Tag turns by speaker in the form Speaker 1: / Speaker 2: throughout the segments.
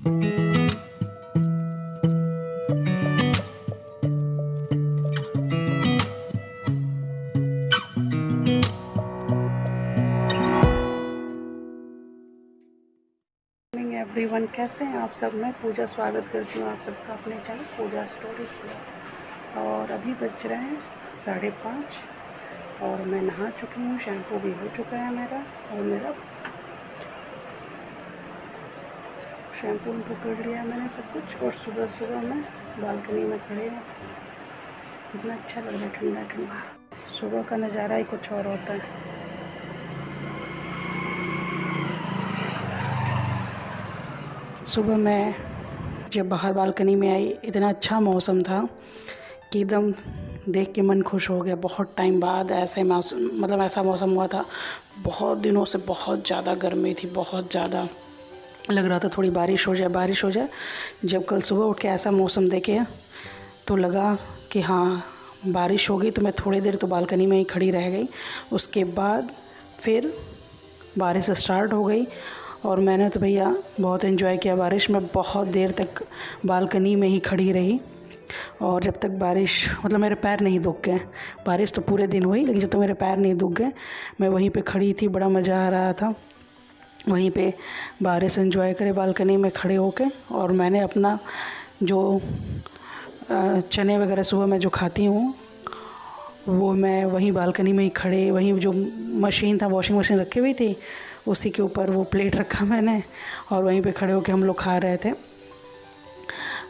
Speaker 1: Everyone, कैसे हैं आप सब। मैं पूजा स्वागत करती हूँ आप सबका अपने चैनल पूजा स्टोरीज में। और अभी बज रहे हैं 5:30 और मैं नहा चुकी हूँ, शैम्पू भी हो चुका है मेरा। और मेरा शैम्पू उनको कर लिया मैंने सब कुछ। और सुबह सुबह मैं बालकनी में खड़ी हूँ। कितना अच्छा लग रहा है, ठंडा ठंडा। सुबह का नज़ारा ही कुछ और होता है। सुबह मैं जब बाहर बालकनी में आई, इतना अच्छा मौसम था कि एकदम देख के मन खुश हो गया। बहुत टाइम बाद ऐसे मौसम, मतलब ऐसा मौसम हुआ था। बहुत दिनों से बहुत ज़्यादा गर्मी थी, बहुत ज़्यादा लग रहा था थोड़ी बारिश हो जाए, बारिश हो जाए। जब कल सुबह उठ के ऐसा मौसम देखे तो लगा कि हाँ बारिश होगी। तो मैं थोड़ी देर तो बालकनी में ही खड़ी रह गई। उसके बाद फिर बारिश स्टार्ट हो गई और मैंने तो भैया बहुत एंजॉय किया बारिश में। बहुत देर तक बालकनी में ही खड़ी रही और जब तक बारिश, मतलब मेरे पैर नहीं दुख गए। बारिश तो पूरे दिन हुई लेकिन जब तक मेरे पैर नहीं दुख गए मैं वहीं पे खड़ी थी। बड़ा मज़ा आ रहा था वहीं पे बारिश एंजॉय करे बालकनी में खड़े होके। और मैंने अपना जो चने वगैरह सुबह मैं जो खाती हूँ वो मैं वहीं बालकनी में ही खड़े, वहीं जो मशीन था, वॉशिंग मशीन रखी हुई थी, उसी के ऊपर वो प्लेट रखा मैंने और वहीं पे खड़े होके हम लोग खा रहे थे।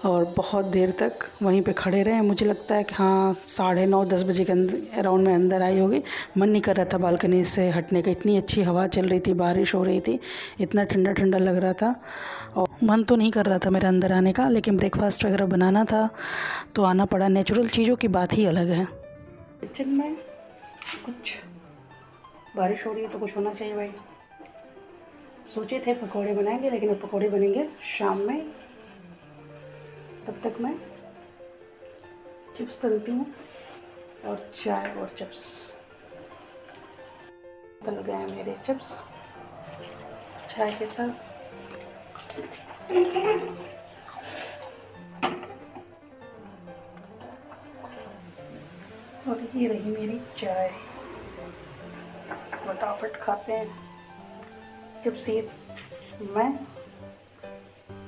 Speaker 1: और बहुत देर तक वहीं पे खड़े रहे। मुझे लगता है कि हाँ 9:30-10 बजे के अंदर अराउंड में अंदर आई होगी। मन नहीं कर रहा था बालकनी से हटने का। इतनी अच्छी हवा चल रही थी, बारिश हो रही थी, इतना ठंडा ठंडा लग रहा था और मन तो नहीं कर रहा था मेरा अंदर आने का। लेकिन ब्रेकफास्ट वगैरह बनाना था तो आना पड़ा। नेचुरल चीज़ों की बात ही अलग है। किचन में कुछ बारिश हो रही है तो कुछ होना चाहिए भाई। सोचे थे पकौड़े बनाएंगे लेकिन अब पकौड़े बनेंगे शाम में। तब तक मैं चिप्स तलती हूँ और चाय और चिप्स। तल गए हैं मेरे चिप्स चाय के साथ। और ये रही मेरी चाय। फटाफट खाते हैं चिप्स ये मैं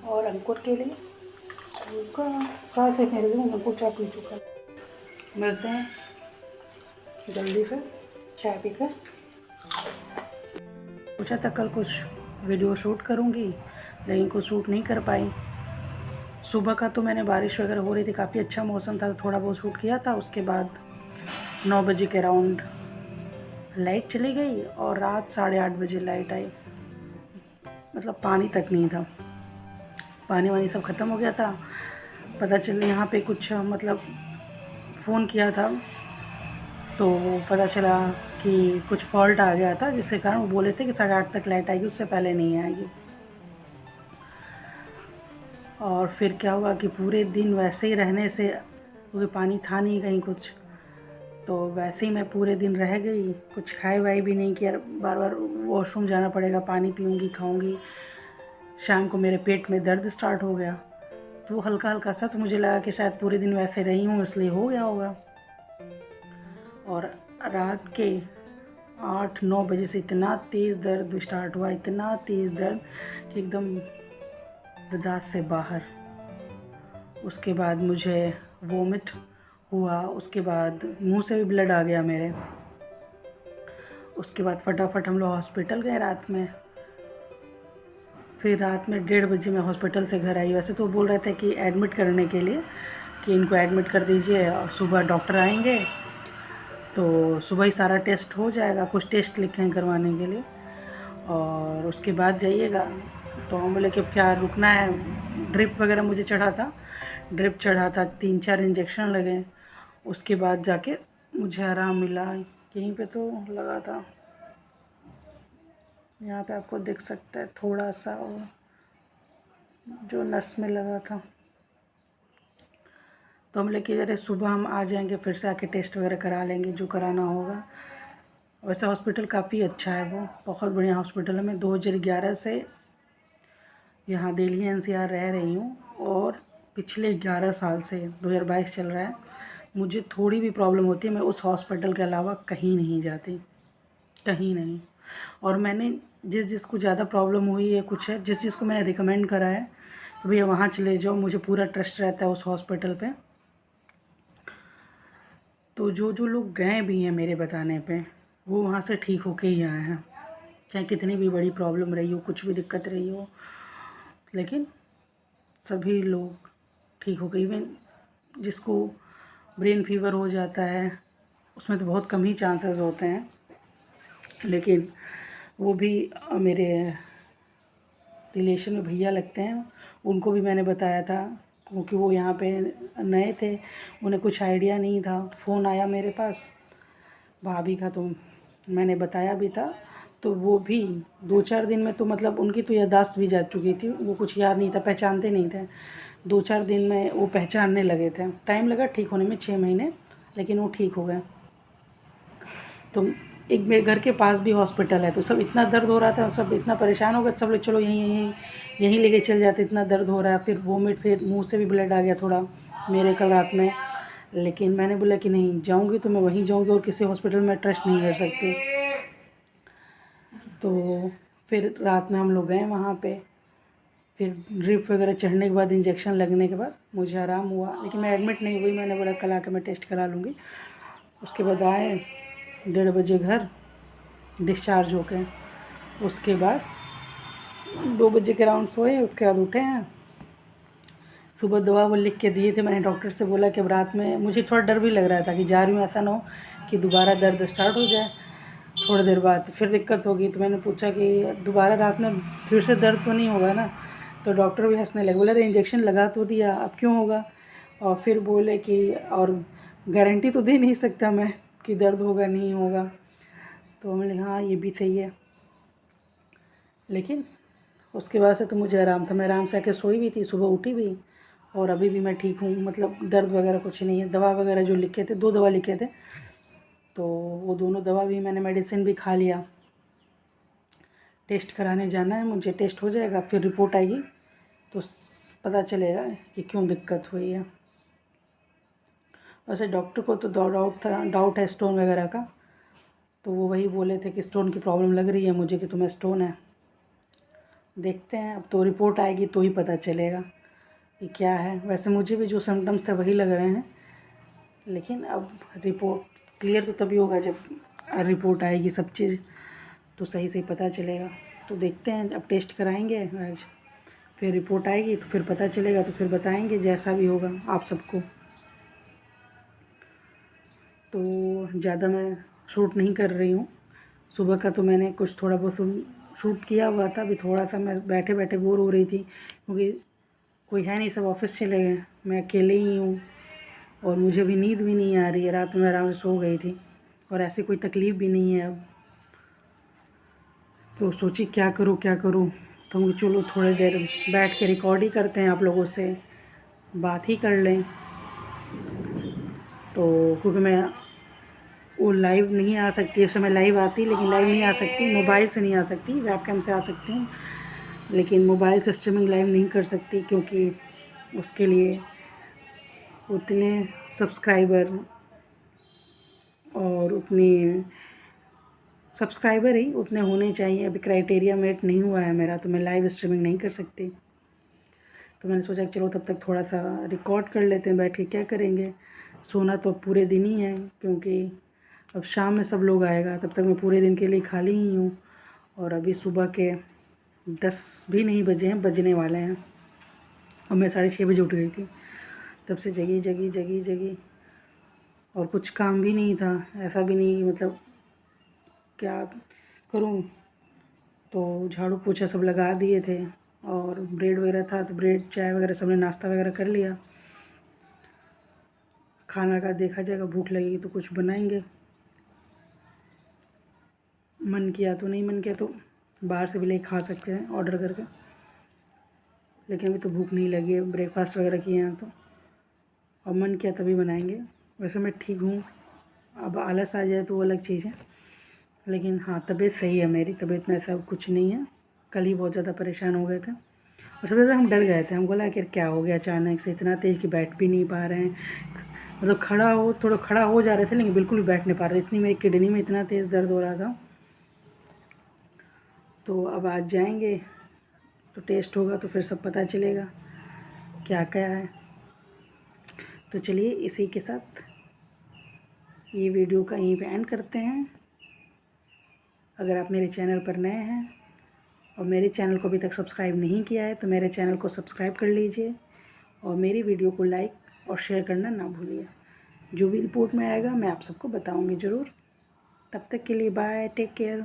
Speaker 1: और अंकुर के लिए। कहाँ से मेरे लिए अंकुर चाय पी चुका। मिलते हैं जल्दी से चाय पीकर। सोचा था कल कुछ वीडियो शूट करूँगी लेकिन कुछ शूट नहीं कर पाई। सुबह का तो मैंने बारिश वगैरह हो रही थी, काफ़ी अच्छा मौसम था तो थोड़ा बहुत शूट किया था। उसके बाद 9 बजे के अराउंड लाइट चली गई और रात 8:30 बजे लाइट आई। मतलब पानी तक नहीं था, पानी वानी सब ख़त्म हो गया था। पता चल यहाँ पे कुछ, मतलब फ़ोन किया था तो पता चला कि कुछ फॉल्ट आ गया था जिसके कारण वो बोले थे कि 8:30 तक लाइट आएगी, उससे पहले नहीं आएगी। और फिर क्या हुआ कि पूरे दिन वैसे ही रहने से, क्योंकि पानी था नहीं कहीं कुछ, तो वैसे ही मैं पूरे दिन रह गई। कुछ खाए वाए भी नहीं किया, बार बार वॉशरूम जाना पड़ेगा, पानी पीऊँगी खाऊँगी। शाम को मेरे पेट में दर्द स्टार्ट हो गया तो हल्का हल्का सा, तो मुझे लगा कि शायद पूरे दिन वैसे रही हूँ इसलिए हो गया होगा। और रात के 8-9 बजे से इतना तेज़ दर्द स्टार्ट हुआ, इतना तेज़ दर्द कि एकदम बर्दाश्त से बाहर। उसके बाद मुझे वोमिट हुआ, उसके बाद मुंह से भी ब्लड आ गया मेरे। उसके बाद फटाफट हम लोग हॉस्पिटल गए रात में। फिर रात में 1:30 बजे मैं हॉस्पिटल से घर आई। वैसे तो बोल रहे थे कि एडमिट करने के लिए, कि इनको एडमिट कर दीजिए और सुबह डॉक्टर आएंगे तो सुबह ही सारा टेस्ट हो जाएगा। कुछ टेस्ट लिखे हैं करवाने के लिए और उसके बाद जाइएगा। तो हम बोले कि क्या रुकना है। ड्रिप वगैरह मुझे चढ़ा था, ड्रिप चढ़ा था, 3-4 इंजेक्शन लगे। उसके बाद जाके मुझे आराम मिला। यहीं पे तो लगा था, यहाँ पे आपको दिख सकता है थोड़ा सा जो नस में लगा था। तो हम लेके अरे सुबह हम आ जाएंगे, फिर से आके टेस्ट वगैरह करा लेंगे जो कराना होगा। वैसे हॉस्पिटल काफ़ी अच्छा है, वो बहुत बढ़िया हॉस्पिटल है। मैं 2011 से यहाँ दिल्ली एनसीआर रह रही हूँ और पिछले 11 साल से 2022 चल रहा है, मुझे थोड़ी भी प्रॉब्लम होती है मैं उस हॉस्पिटल के अलावा कहीं नहीं जाती, कहीं नहीं। और मैंने जिस जिसको ज़्यादा प्रॉब्लम हुई है कुछ है, जिस जिसको मैंने रिकमेंड करा है कि भैया वहाँ चले जाओ, मुझे पूरा ट्रस्ट रहता है उस हॉस्पिटल पे। तो जो जो लोग गए भी हैं मेरे बताने पे, वो वहाँ से ठीक होके ही आए हैं, चाहे कितनी भी बड़ी प्रॉब्लम रही हो, कुछ भी दिक्कत रही हो, लेकिन सभी लोग ठीक हो गए। इवन जिसको ब्रेन फीवर हो जाता है उसमें तो बहुत कम ही चांसेस होते हैं, लेकिन वो भी मेरे रिलेशन में भैया लगते हैं, उनको भी मैंने बताया था क्योंकि वो यहाँ पे नए थे, उन्हें कुछ आइडिया नहीं था। फ़ोन आया मेरे पास भाभी का, तो मैंने बताया भी था। तो वो भी 2-4 दिन में तो मतलब उनकी तो याददाश्त भी जा चुकी थी, वो कुछ याद नहीं था, पहचानते नहीं थे। 2-4 दिन में वो पहचानने लगे थे। टाइम लगा ठीक होने में, 6 महीने, लेकिन वो ठीक हो गए। तो एक मेरे घर के पास भी हॉस्पिटल है, तो सब इतना दर्द हो रहा था, सब इतना परेशान हो गए, सब लोग चलो यहीं यहीं यहीं लेके चल जाते, इतना दर्द हो रहा है। फिर वोमिट, फिर मुंह से भी ब्लड आ गया थोड़ा मेरे कल रात में। लेकिन मैंने बोला कि नहीं, जाऊंगी तो मैं वहीं जाऊंगी और किसी हॉस्पिटल में ट्रस्ट नहीं कर सकती। तो फिर रात में हम लोग गए वहाँ पे, फिर ड्रिप वगैरह चढ़ने के बाद, इंजेक्शन लगने के बाद मुझे आराम हुआ, लेकिन मैं एडमिट नहीं हुई। मैंने बोला कल आकर मैं टेस्ट करा लूँगी। उसके बाद आए 1:30 बजे घर, डिस्चार्ज हो गए। उसके बाद 2 बजे के अराउंड सोए, उसके बाद उठे हैं। सुबह दवा वो लिख के दिए थे, मैंने डॉक्टर से बोला कि अब रात में, मुझे थोड़ा डर भी लग रहा था कि जा रही हूँ ऐसा ना हो कि दोबारा दर्द स्टार्ट हो जाए थोड़ी देर बाद, फिर दिक्कत होगी। तो मैंने पूछा कि दोबारा रात में फिर से दर्द तो नहीं होगा ना? तो डॉक्टर भी हंसने लगे, बोले अरे इंजेक्शन लगा तो दिया, अब क्यों होगा? और फिर बोले कि और गारंटी तो दे नहीं सकता मैं कि दर्द होगा नहीं होगा। तो मैंने हाँ ये भी सही है, लेकिन उसके बाद से तो मुझे आराम था। मैं आराम से आके सोई भी थी, सुबह उठी भी, और अभी भी मैं ठीक हूँ, मतलब दर्द वगैरह कुछ नहीं है। दवा वगैरह जो लिखे थे, 2 दवा लिखे थे, तो वो दोनों दवा भी मैंने, मेडिसिन भी खा लिया। टेस्ट कराने जाना है मुझे, टेस्ट हो जाएगा फिर रिपोर्ट आएगी तो पता चलेगा कि क्यों दिक्कत हुई है। वैसे डॉक्टर को तो डाउट है स्टोन वगैरह का, तो वो वही बोले थे कि स्टोन की प्रॉब्लम लग रही है मुझे कि तुम्हें स्टोन है। देखते हैं, अब तो रिपोर्ट आएगी तो ही पता चलेगा कि क्या है। वैसे मुझे भी जो सिम्टम्स थे वही लग रहे हैं, लेकिन अब रिपोर्ट क्लियर तो तभी होगा जब रिपोर्ट आएगी, सब चीज़ तो सही सही पता चलेगा। तो देखते हैं, अब टेस्ट कराएंगे आज, फिर रिपोर्ट आएगी तो फिर पता चलेगा, तो फिर बताएंगे जैसा भी होगा आप सबको। तो ज़्यादा मैं शूट नहीं कर रही हूँ। सुबह का तो मैंने कुछ थोड़ा बहुत शूट किया हुआ था, अभी थोड़ा सा मैं बैठे बैठे बोर हो रही थी क्योंकि कोई है नहीं, सब ऑफिस चले गए, मैं अकेले ही हूँ और मुझे भी नींद भी नहीं आ रही है। रात में आराम से सो गई थी और ऐसी कोई तकलीफ़ भी नहीं है अब। तो सोची क्या करूँ क्या करूँ, तो मुझे चलो थोड़ी देर बैठ के रिकॉर्ड ही करते हैं, आप लोगों से बात ही कर लें। तो क्योंकि मैं वो लाइव नहीं आ सकती, उस समय लाइव आती लेकिन लाइव नहीं आ सकती, मोबाइल से नहीं आ सकती, वेबकैम से आ सकती हूँ, लेकिन मोबाइल से स्ट्रीमिंग लाइव नहीं कर सकती क्योंकि उसके लिए उतने सब्सक्राइबर और उतनी सब्सक्राइबर ही उतने होने चाहिए। अभी क्राइटेरिया मेट नहीं हुआ है मेरा, तो मैं लाइव स्ट्रीमिंग नहीं कर सकती। तो मैंने सोचा कि चलो तब तक थोड़ा सा रिकॉर्ड कर लेते हैं बैठ के, क्या करेंगे। सोना तो अब पूरे दिन ही है क्योंकि अब शाम में सब लोग आएगा, तब तक मैं पूरे दिन के लिए खाली ही हूँ। और अभी सुबह के 10 भी नहीं बजे हैं, बजने वाले हैं, और मैं 6:30 बजे उठ गई थी। तब से जगी जगी जगी जगी, और कुछ काम भी नहीं था, ऐसा भी नहीं मतलब क्या करूँ। तो झाड़ू पोछा सब लगा दिए थे, और ब्रेड वगैरह था तो ब्रेड चाय वगैरह सबने नाश्ता वगैरह कर लिया। खाना का देखा जाएगा, भूख लगेगी तो कुछ बनाएंगे, मन किया तो, नहीं मन किया तो बाहर से भी ले खा सकते हैं ऑर्डर करके। लेकिन अभी तो भूख नहीं लगी है, ब्रेकफास्ट वगैरह किए हैं तो, और मन किया तभी बनाएंगे। वैसे मैं ठीक हूँ, अब आलस आ जाए तो वो अलग चीज़ है, लेकिन हाँ तबीयत सही है मेरी, तबीयत में ऐसा कुछ नहीं है। कल ही बहुत ज़्यादा परेशान हो गए थे, और सबसे ज़्यादा हम डर गए थे, हम बोला कि क्या हो गया अचानक से इतना तेज़ कि बैठ भी नहीं पा रहे हैं, मतलब थोड़ा खड़ा हो जा रहे थे लेकिन बिल्कुल भी बैठ नहीं पा रहे, इतनी मेरी किडनी में इतना तेज़ दर्द हो रहा था। तो अब आज जाएंगे तो टेस्ट होगा तो फिर सब पता चलेगा क्या क्या है। तो चलिए इसी के साथ ये वीडियो का यहीं पे एंड करते हैं। अगर आप मेरे चैनल पर नए हैं और मेरे चैनल को अभी तक सब्सक्राइब नहीं किया है तो मेरे चैनल को सब्सक्राइब कर लीजिए और मेरी वीडियो को लाइक और शेयर करना ना भूलिए। जो भी रिपोर्ट में आएगा मैं आप सबको बताऊंगी ज़रूर। तब तक के लिए बाय, टेक केयर।